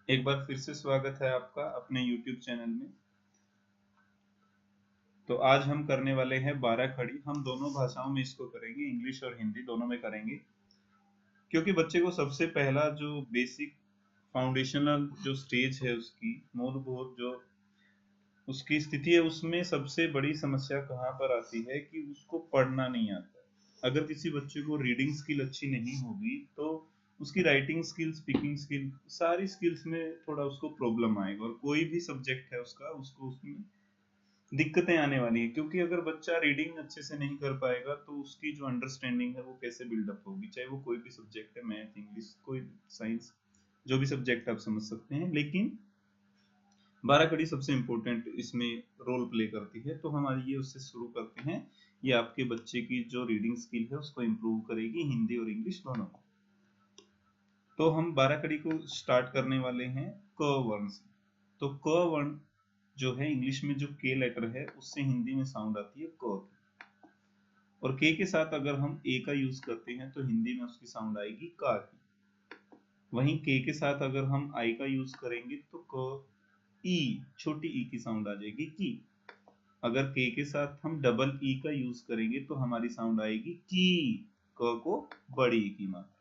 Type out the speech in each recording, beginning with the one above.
एक बार फिर से स्वागत है आपका अपने YouTube चैनल में। तो आज हम करने वाले हैं 12 खड़ी। हम दोनों भाषाओं में इसको करेंगे, इंग्लिश और हिंदी दोनों में करेंगे, क्योंकि बच्चे को सबसे पहला जो बेसिक फाउंडेशनल जो स्टेज है, उसकी मूलभूत जो उसकी स्थिति है, उसमें सबसे बड़ी समस्या कहाँ पर आती है कि उसको पढ़ना नहीं आता। अगर किसी बच्चे को रीडिंग स्किल अच्छी नहीं होगी तो उसकी राइटिंग स्किल, स्पीकिंग स्किल, सारी स्किल्स में थोड़ा उसको प्रॉब्लम आएगा, और कोई भी सब्जेक्ट है उसका, उसको उसमें दिक्कतें आने वाली है। क्योंकि अगर बच्चा रीडिंग अच्छे से नहीं कर पाएगा तो उसकी जो अंडरस्टैंडिंग है वो कैसे बिल्डअप होगी, चाहे वो कोई भी सब्जेक्ट है, मैथ, इंग्लिश, कोई साइंस, जो भी सब्जेक्ट आप समझ सकते हैं। लेकिन 12 कड़ी सबसे इम्पोर्टेंट इसमें रोल प्ले करती है, तो हम आज ये उससे शुरू करते हैं। ये आपके बच्चे की जो रीडिंग स्किल है उसको इम्प्रूव करेगी, हिंदी और इंग्लिश दोनों को। तो हम 12 कड़ी को स्टार्ट करने वाले हैं क वर्ण से। तो क वर्ण जो है, इंग्लिश में जो के लेटर है उससे हिंदी में साउंड आती है क की, और के के साथ अगर हम ए का यूज करते हैं तो हिंदी में उसकी साउंड आएगी का की। वहीं के साथ अगर हम आई का यूज करेंगे तो क ई, छोटी ई की साउंड आ जाएगी की। अगर के साथ हम डबल ई का यूज करेंगे तो हमारी साउंड आएगी की, क को बड़ी ई की मात्रा।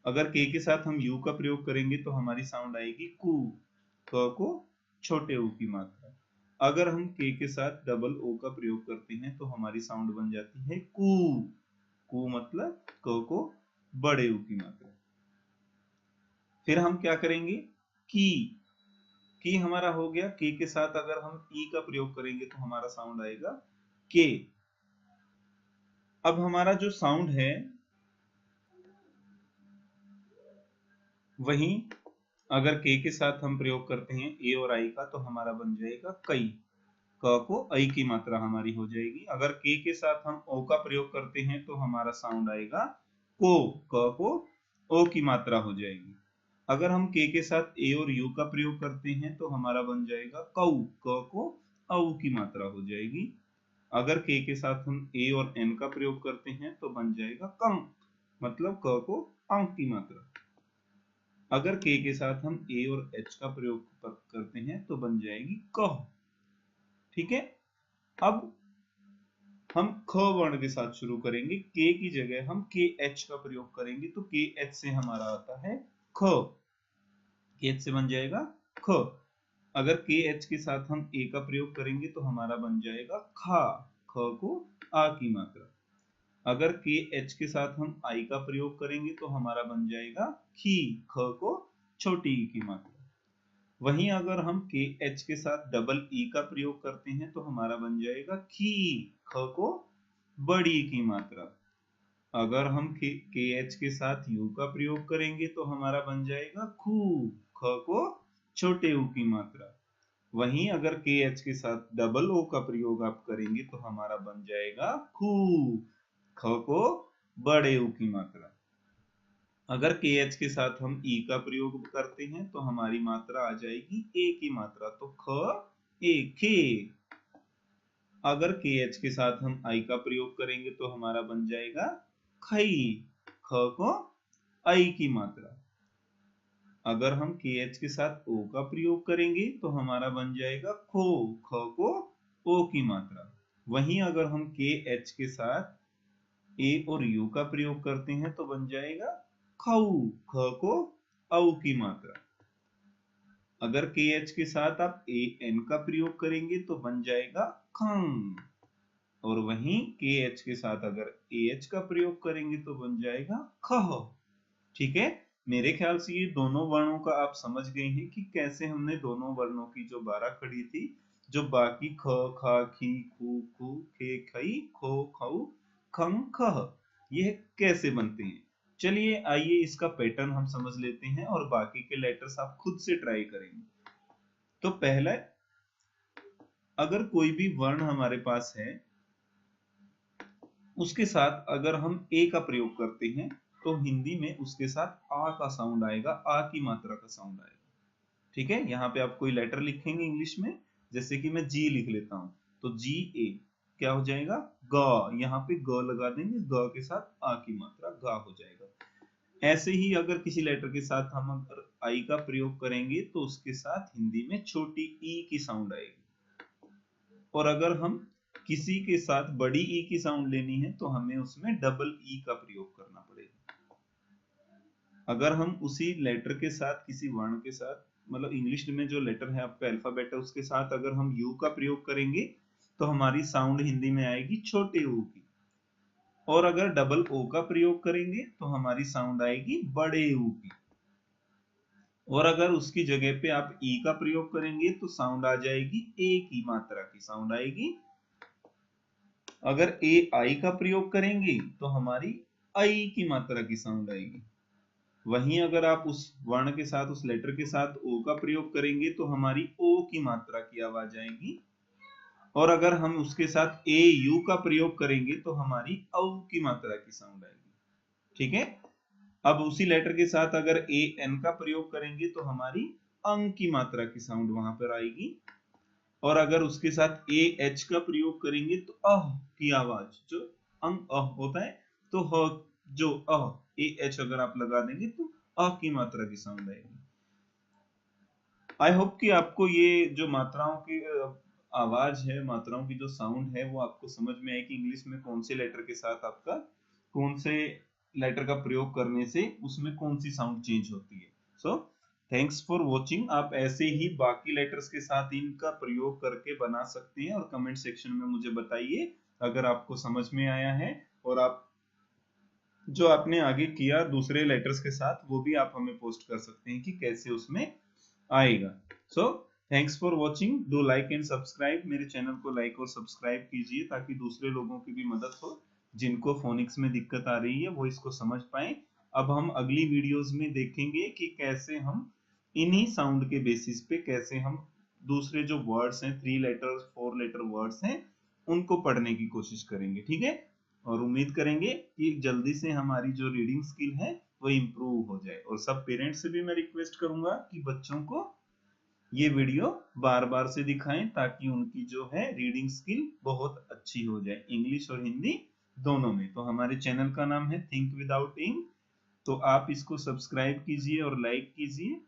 अगर के साथ हम यू का प्रयोग करेंगे तो हमारी साउंड आएगी कू, क को छोटे ऊ की मात्रा। अगर हम के साथ डबल ओ का प्रयोग करते हैं तो हमारी साउंड बन जाती है कू, कू मतलब क को बड़े ऊ की मात्रा। फिर हम क्या करेंगे, की हमारा हो गया। के साथ अगर हम ई का प्रयोग करेंगे तो हमारा साउंड आएगा के। अब हमारा जो साउंड है वहीं अगर के साथ हम प्रयोग करते हैं ए और आई का तो हमारा बन जाएगा कई, क को आई की मात्रा हमारी हो जाएगी। अगर के साथ हम ओ का प्रयोग करते हैं तो हमारा साउंड आएगा को, क को ओ की मात्रा हो जाएगी। अगर हम के साथ ए और यू का प्रयोग करते हैं तो हमारा बन जाएगा कऊ, क को औ की मात्रा हो जाएगी। अगर के साथ हम ए और एन का प्रयोग करते हैं तो बन जाएगा कं, मतलब क को अंक की मात्रा। अगर के साथ हम ए और एच का प्रयोग करते हैं तो बन जाएगी कह। ठीक है। अब हम ख वर्ण के साथ शुरू करेंगे। के की जगह हम के एच का प्रयोग करेंगे तो के एच से हमारा आता है ख, के एच से बन जाएगा ख। अगर के एच के साथ हम ए का प्रयोग करेंगे तो हमारा बन जाएगा खा, ख को आ की मात्रा। अगर के एच के साथ हम आई का प्रयोग करेंगे तो हमारा बन जाएगा खी, ख को छोटी ई की मात्रा। वहीं अगर हम के एच के साथ डबल ई का प्रयोग करते हैं तो हमारा बन जाएगा खी, ख को बड़ी ई की मात्रा। अगर हम के एच के साथ यू का प्रयोग करेंगे तो हमारा बन जाएगा खू, ख को छोटे ऊ की मात्रा। वहीं अगर के एच के साथ डबल ओ का प्रयोग आप करेंगे तो हमारा बन जाएगा खू, ख को बड़े ऊ की मात्रा। अगर के एच के साथ हम ई का प्रयोग करते हैं तो हमारी मात्रा आ जाएगी ए की मात्रा, तो ख ए खे। अगर के एच के साथ हम आई का प्रयोग करेंगे तो हमारा बन जाएगा खई, ख को आई की मात्रा। अगर हम के एच के साथ ओ का प्रयोग करेंगे तो हमारा बन जाएगा खो, ख को ओ की मात्रा। वहीं अगर हम के एच के साथ ए और यू का प्रयोग करते हैं तो बन जाएगा खऊ, ख को औ की मात्रा। अगर के एच के साथ आप ए एन का प्रयोग करेंगे तो बन जाएगा खंग, और वहीं के एच के साथ अगर ए एच का प्रयोग करेंगे तो बन जाएगा खह। ठीक है। मेरे ख्याल से ये दोनों वर्णों का आप समझ गए हैं कि कैसे हमने दोनों वर्णों की जो 12 खड़ी थी, जो बाकी ख, खा, खी, खू, खू, खे, खई, खो, खऊ, खंग, खह, ये कैसे बनते हैं। चलिए आइए इसका पैटर्न हम समझ लेते हैं और बाकी के लेटर्स आप खुद से ट्राई करेंगे। तो पहला, अगर कोई भी वर्ण हमारे पास है उसके साथ अगर हम ए का प्रयोग करते हैं तो हिंदी में उसके साथ आ का साउंड आएगा, आ की मात्रा का साउंड आएगा। ठीक है। यहाँ पे आप कोई लेटर लिखेंगे इंग्लिश में, जैसे कि मैं जी लिख लेता हूं, तो जी ए क्या हो जाएगा ग, यहाँ पे ग लगा देंगे, ग के साथ आ की मात्रा गा हो जाएगा। ऐसे ही अगर किसी लेटर के साथ हम अगर आई का प्रयोग करेंगे तो उसके साथ हिंदी में छोटी ई की साउंड आएगी, और अगर हम किसी के साथ बड़ी ई की साउंड लेनी है तो हमें उसमें डबल ई का प्रयोग करना पड़ेगा। अगर हम उसी लेटर के साथ किसी वर्ण के साथ, मतलब इंग्लिश में जो लेटर है आपका अल्फाबेट है उसके साथ अगर हम यू का प्रयोग करेंगे तो हमारी साउंड हिंदी में आएगी छोटे ऊ की, और अगर डबल ओ का प्रयोग करेंगे तो हमारी साउंड आएगी बड़े ऊ की, और अगर उसकी जगह पे आप ई का प्रयोग करेंगे तो साउंड आ जाएगी ए की मात्रा की साउंड आएगी। अगर ए आई का प्रयोग करेंगे तो हमारी आई की मात्रा की साउंड आएगी। वहीं अगर आप उस वर्ण के साथ उस लेटर के साथ ओ का प्रयोग करेंगे तो हमारी ओ की मात्रा की आवाज आएगी, और अगर हम उसके साथ ए यू का प्रयोग करेंगे तो हमारी औ की मात्रा की साउंड आएगी। ठीक है, अब उसी लेटर के साथ अगर ए एन का प्रयोग करेंगे तो हमारी अंग की मात्रा की साउंड वहां पर आएगी, और अगर उसके साथ ए एच का प्रयोग करेंगे तो अह की आवाज जो अंग अह होता है तो ह जो अह ए एच अगर आप लगा देंगे तो अ की मात्रा की साउंड आएगी। आई होप कि आपको ये जो मात्राओं की आवाज है, मात्राओं की जो साउंड है वो आपको समझ में आए कि इंग्लिश में कौन से लेटर के साथ आपका कौन से लेटर का प्रयोग करने से उसमें कौन सी साउंड चेंज होती है। So thanks for watching. आप ऐसे ही बाकी लेटर्स के साथ इनका प्रयोग करके बना सकते हैं, और कमेंट सेक्शन में मुझे बताइए अगर आपको समझ में आया है, और आप जो आपने आगे किया दूसरे लेटर्स के साथ वो भी आप हमें पोस्ट कर सकते हैं कि कैसे उसमें आएगा। So thanks for watching. Do like and subscribe. मेरे चैनल को लाइक और सब्सक्राइब कीजिए ताकि दूसरे लोगों की भी मदद हो जिनको फोनिक्स में दिक्कत आ रही है, वो इसको समझ पाए। अब हम अगली वीडियोस में देखेंगे कि कैसे हम इन्हीं साउंड के बेसिस पे कैसे हम दूसरे जो वर्ड्स हैं 3 लेटर 4 लेटर वर्ड्स हैं उनको पढ़ने की कोशिश करेंगे। ठीक है, और उम्मीद करेंगे कि जल्दी से हमारी जो रीडिंग स्किल है वो इम्प्रूव हो जाए। और सब पेरेंट्स से भी मैं रिक्वेस्ट करूंगा कि बच्चों को ये वीडियो बार बार से दिखाएं ताकि उनकी जो है रीडिंग स्किल बहुत अच्छी हो जाए, इंग्लिश और हिंदी दोनों में। तो हमारे चैनल का नाम है थिंक विदाउट इंक, तो आप इसको सब्सक्राइब कीजिए और लाइक कीजिए।